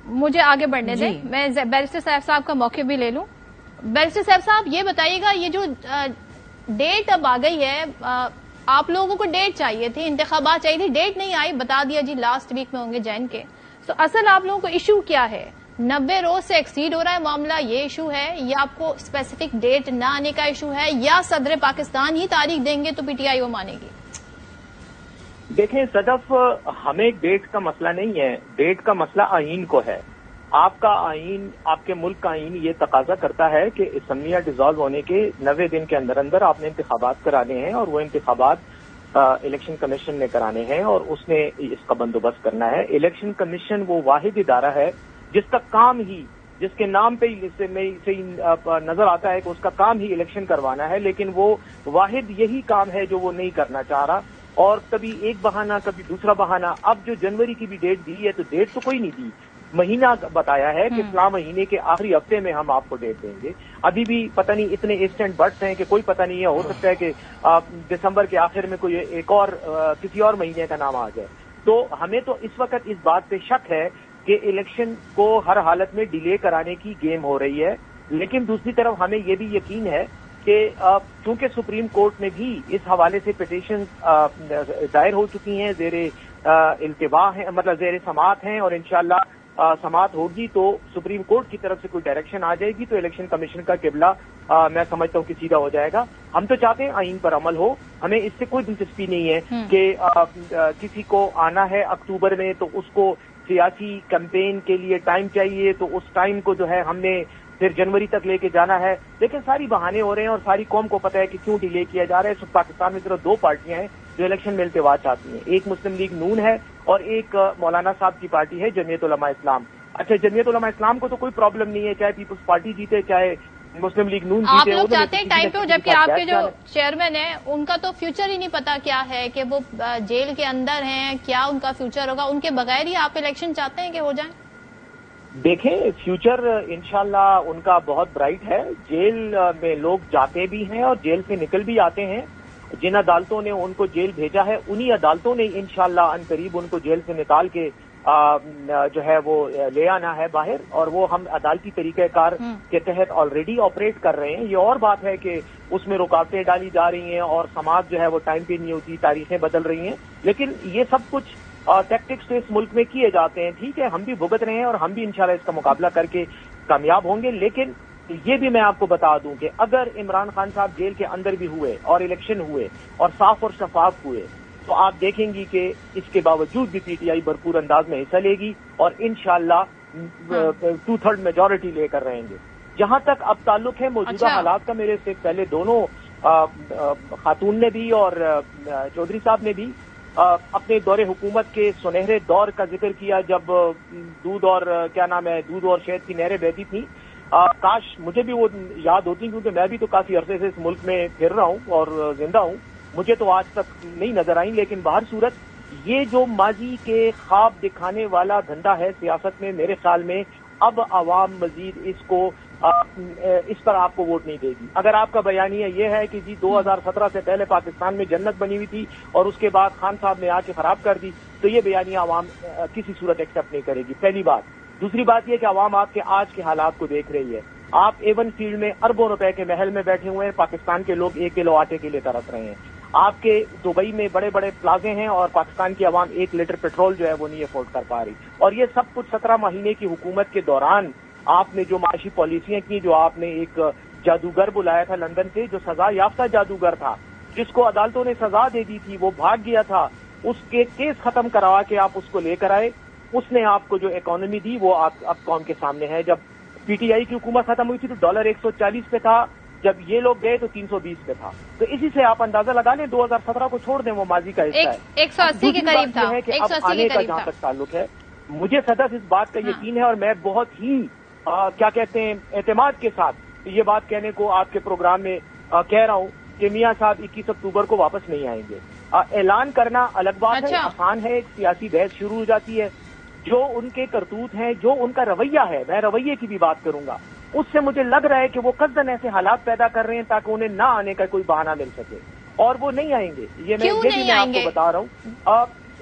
مجھے آگے بڑھنے دیں. میں بیرسٹر سیف صاحب کا موقع بھی لے لوں. بیرسٹر سیف صاحب یہ بتائیے گا, یہ جو ڈیٹ اب آ گئی ہے, آپ لوگوں کو ڈیٹ چاہیے تھی, انتخابات چاہیے تھی, ڈیٹ نہیں آئی, بتا دیا جی لاسٹ ویک میں ہوں گے جین کے. تو اصل آپ لوگوں کو ایشو کیا ہے؟ 90 روز سے ایکسیڈ ہو رہا ہے معاملہ, یہ ایشو ہے, یا آپ کو اسپیسیفک ڈیٹ نہ آنے کا ایشو ہے, یا صدر پاکستان ہی تاریخ دیں گے تو پی ٹی آئی وہ مانے گی؟ دیکھیں صدف, ہمیں ڈیٹ کا مسئلہ نہیں ہے, ڈیٹ کا مسئلہ آئین کو ہے. آپ کا آئین, آپ کے ملک کا آئین یہ تقاضا کرتا ہے کہ اسمبلیاں ڈیزالو ہونے کے 90 دن کے اندر اندر آپ نے انتخابات کرانے ہیں, اور وہ انتخابات الیکشن کمیشن نے کرانے ہیں, اور اس نے اس کا بندوبست کرنا ہے. الیکشن کمیشن وہ واحد ادارہ ہے جس کا کام ہی, جس کے نام پہ سے نظر آتا ہے کہ اس کا کام ہی الیکشن کروانا ہے, لیکن وہ واحد یہی کام ہے جو وہ نہیں کرنا چاہ رہا. اور کبھی ایک بہانہ کبھی دوسرا بہانہ. اب جو جنوری کی بھی ڈیٹ دی ہے تو ڈیٹ تو کوئی نہیں دی, مہینہ بتایا ہے کہ فلاں مہینے کے آخری ہفتے میں ہم آپ کو ڈیٹ دیں گے. ابھی بھی پتہ نہیں اتنے ایسٹ اینڈ بٹس ہیں کہ کوئی پتہ نہیں ہے, ہو سکتا ہے کہ دسمبر کے آخر میں کوئی ایک اور کسی اور مہینے کا نام آ جائے. تو ہمیں تو اس وقت اس بات پہ شک ہے کہ الیکشن کو ہر حالت میں ڈیلے کرانے کی گیم ہو رہی ہے. لیکن دوسری طرف ہمیں یہ بھی یقین ہے کہ چونکہ سپریم کورٹ میں بھی اس حوالے سے پٹیشن دائر ہو چکی ہیں, زیر التوا ہیں, مطلب زیر سماعت ہیں, اور انشاءاللہ سماعت ہوگی تو سپریم کورٹ کی طرف سے کوئی ڈائریکشن آ جائے گی تو الیکشن کمیشن کا قبلہ میں سمجھتا ہوں کہ سیدھا ہو جائے گا. ہم تو چاہتے ہیں آئین پر عمل ہو, ہمیں اس سے کوئی دلچسپی نہیں ہے کہ کسی کو آنا ہے اکتوبر میں تو اس کو سیاسی کیمپین کے لیے ٹائم چاہیے, تو اس ٹائم کو جو ہے ہم نے پھر جنوری تک لے کے جانا ہے. لیکن ساری بہانے ہو رہے ہیں اور ساری قوم کو پتہ ہے کہ کیوں ڈیلے کیا جا رہا ہے. پاکستان میں صرف 2 پارٹیاں ہیں جو الیکشن میں التوا چاہتی ہیں, ایک مسلم لیگ نون ہے اور ایک مولانا صاحب کی پارٹی ہے جمعیت علماء اسلام. اچھا, جمعیت علماء اسلام کو تو کوئی پرابلم نہیں ہے, چاہے پیپلز پارٹی جیتے چاہے مسلم لیگ نون جیتے. آپ لوگ چاہتے ہیں ٹائم پہ, جبکہ آپ کے جو چیئرمین ہیں ان کا تو فیوچر ہی نہیں پتا کیا ہے, کہ وہ جیل کے اندر ہیں, کیا ان کا فیوچر ہوگا, ان کے بغیر ہی آپ الیکشن چاہتے ہیں کہ ہو جائیں؟ دیکھیں فیوچر انشاءاللہ ان کا بہت برائٹ ہے. جیل میں لوگ جاتے بھی ہیں اور جیل سے نکل بھی آتے ہیں. جن عدالتوں نے ان کو جیل بھیجا ہے انہی عدالتوں نے انشاءاللہ عنقریب ان کو جیل سے نکال کے جو ہے وہ لے آنا ہے باہر, اور وہ ہم عدالتی طریقہ کار کے تحت آلریڈی آپریٹ کر رہے ہیں. یہ اور بات ہے کہ اس میں رکاوٹیں ڈالی جا رہی ہیں اور سماعت جو ہے وہ ٹائم پہ نہیں ہوتی, تاریخیں بدل رہی ہیں, لیکن یہ سب کچھ ٹیکٹکس تو اس ملک میں کیے جاتے ہیں. ٹھیک ہے, ہم بھی بھگت رہے ہیں اور ہم بھی انشاءاللہ اس کا مقابلہ کر کے کامیاب ہوں گے. لیکن یہ بھی میں آپ کو بتا دوں کہ اگر عمران خان صاحب جیل کے اندر بھی ہوئے اور الیکشن ہوئے اور صاف اور شفاف ہوئے تو آپ دیکھیں گی کہ اس کے باوجود بھی پی ٹی آئی بھرپور انداز میں حصہ لے گی اور انشاءاللہ 2/3 میجورٹی لے کر رہیں گے. جہاں تک اب تعلق ہے موجودہ حالات کا, میرے سے پہلے دونوں خاتون نے بھی اور چودھری صاحب نے بھی اپنے دور حکومت کے سنہرے دور کا ذکر کیا جب دودھ اور دودھ اور شہد کی نہریں بہتی تھیں. کاش مجھے بھی وہ یاد ہوتی, کیونکہ میں بھی تو کافی عرصے سے اس ملک میں پھر رہا ہوں اور زندہ ہوں, مجھے تو آج تک نہیں نظر آئیں. لیکن بہر صورت یہ جو ماضی کے خواب دکھانے والا دھندا ہے سیاست میں, میرے خیال میں اب عوام مزید اس پر آپ کو ووٹ نہیں دے گی. اگر آپ کا بیانیہ یہ ہے کہ جی 2017 سے پہلے پاکستان میں جنت بنی ہوئی تھی اور اس کے بعد خان صاحب نے آ کے خراب کر دی, تو یہ بیانیہ عوام کسی صورت ایکسپٹ نہیں کرے گی, پہلی بات. دوسری بات یہ کہ عوام آپ کے آج کے حالات کو دیکھ رہی ہے. آپ ایون فیلڈ میں اربوں روپے کے محل میں بیٹھے ہوئے ہیں, پاکستان کے لوگ 1 کلو آٹے کے لیے ترس رہے ہیں. آپ کے دبئی میں بڑے بڑے پلازے ہیں اور پاکستان کی عوام 1 لیٹر پیٹرول جو ہے وہ نہیں افورڈ کر پا رہی. اور یہ سب کچھ 17 مہینے کی حکومت کے دوران آپ نے جو معاشی پالیسیاں کی, جو آپ نے ایک جادوگر بلایا تھا لندن سے, جو سزا یافتہ جادوگر تھا, جس کو عدالتوں نے سزا دے دی تھی, وہ بھاگ گیا تھا, اس کے کیس ختم کروا کے آپ اس کو لے کر آئے. اس نے آپ کو جو اکانومی دی وہ اب قوم کے سامنے ہے. جب پی ٹی آئی کی حکومت ختم ہوئی تھی تو ڈالر 140 پہ تھا, جب یہ لوگ گئے تو 320 پہ تھا. تو اسی سے آپ اندازہ لگا لیں 2017 کو چھوڑ دیں, وہ ماضی کا حصہ ہے. 180 کے قریب تھا. اب آنے کا جہاں تک تعلق ہے, مجھے صدف اس بات کا یقین ہے اور میں بہت ہی کیا کہتے ہیں اعتماد کے ساتھ یہ بات کہنے کو آپ کے پروگرام میں کہہ رہا ہوں کہ میاں صاحب 21 اکتوبر کو واپس نہیں آئیں گے. اعلان کرنا الگ بات ہے, آسان ہے, ایک سیاسی بحث شروع ہو جاتی ہے. جو ان کے کرتوت ہیں, جو ان کا رویہ ہے, میں رویے کی بھی بات کروں گا, اس سے مجھے لگ رہا ہے کہ وہ قصدن ایسے حالات پیدا کر رہے ہیں تاکہ انہیں نہ آنے کا کوئی بہانہ مل سکے, اور وہ نہیں آئیں گے. یہ بھی میں آپ کو بتا رہا ہوں.